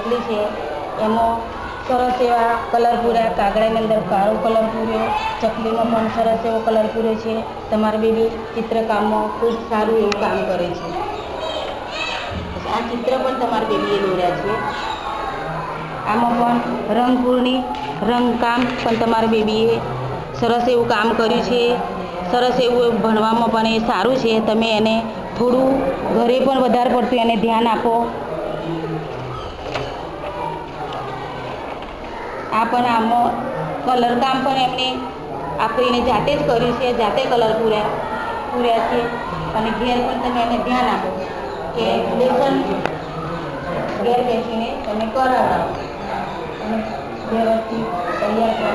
ચકલી છે એમાં સરસ એવા કલર પૂર્યા, કાગડાની અંદર કાળો કલર પૂર્યો, ચકલીમાં પણ સરસ એવો કલર પૂર્યો છે. તમારી બેબી ચિત્રકામમાં ખૂબ સારું એવું કામ કરે છે. આ ચિત્ર પણ તમારી બેબીએ દોર્યા છે. આમાં પણ રંગપૂર્ણી રંગકામ પણ તમારી બેબીએ સરસ એવું કામ કર્યું છે. સરસ એવું ભણવામાં પણ એ સારું છે. તમે એને થોડું ઘરે પણ વધારે પડતું એને ધ્યાન આપો. આ પણ આમાં કલર કામ પણ એમને આપીને જાતે જ કર્યું છે, જાતે કલર પૂર્યા છે. અને ઘેર પણ તમે એને ધ્યાન આપો કે લેસન ઘેર બેસીને તમે કરાવો અને વ્યવસ્થિત તૈયાર કરો.